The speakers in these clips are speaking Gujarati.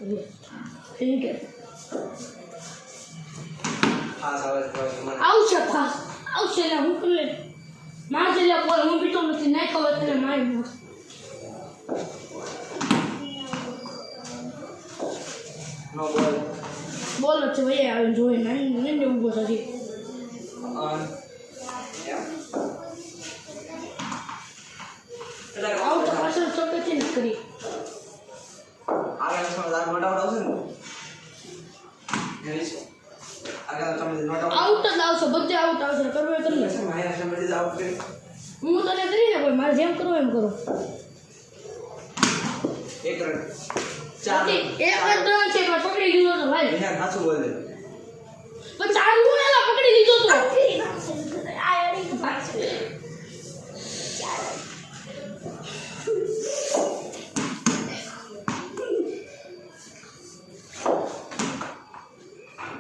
ठीक है फास આવે છે આવશે ફાસ આવશે લે હું કરી લે માર જલે બોલ હું બીતો નથી નહીં ખબર તને મારી નાખ નો બોલ બોલ છે ભાઈ આવે જોઈ નહીં ને ઉભો થતી ઓન આઉટ પાછળ ચોકે છે ને કરી આગળ સમજાર નોટ આઉટ આવશે ને જરીશ આગળ તમે નોટ આઉટ જ આવશે બધે આઉટ આવશે કરવે કરી લે મારા સમજી આઉટ કરી હું તને કરી ને કોઈ મારે જેમ કરવું એમ કરો એક રન ચાર એક જ રન છે પણ પકડી લીધો તો ભાઈ અહીંયા ખાસું બોલ દે પણ ચાર હું એલા પકડી લીધો તો આ એડી તો પાસ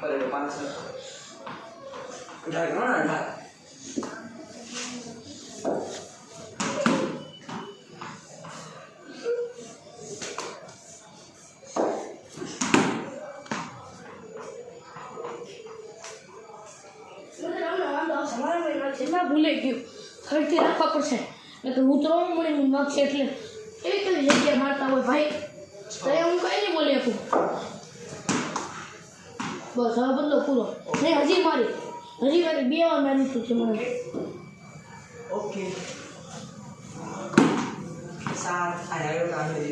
पर 5 उठा करो ना उठा ભૂલે ગયું ખર્ચી રાખવા પડશે એટલે હું તો મને માગશે એટલે એવી કઈ જગ્યાએ મારતા હોય ભાઈ તો હું કઈ નહીં બોલી શકું બસ હવે બદલો પૂરો નહીં હજી મારી બે વાર મારી છે મને ओके साथ आया काम दे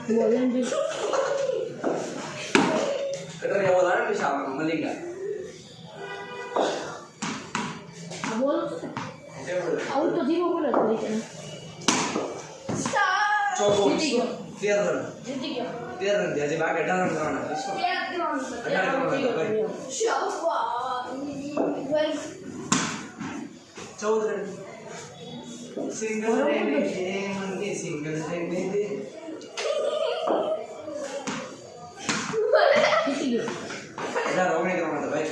બોલે ને कटर ये बोला ना पिछा मलिंगा બોલો આવું તો ધીમો બોલે તો છે चौको જીતી ગયો 13 रन જીતી गया 13 रन दिया जी बाकी 18 रन कराना चौदह रन सिंगल रहने दे मंगे सिंगल रहने दे જીતી ગયો इधर रोने करना था भाई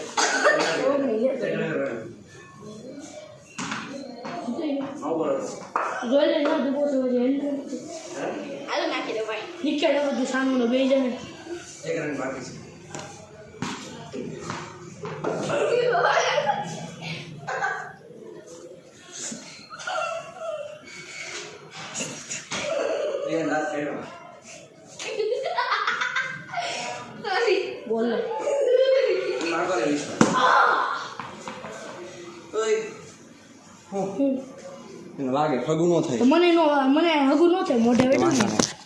જીતી ગયો नो बोलो જોઈ લે ના દુબો તો જેલ हैं હાલો નાખી દે ભાઈ નીચે બધું સામનો બે જણે एक रन बाकी है ये लास्ट खेलो બોલ मार को ले लीजिए ओए हो વાગે ખગું નો થાય મને હગું ન થાય મોઢે બેઠું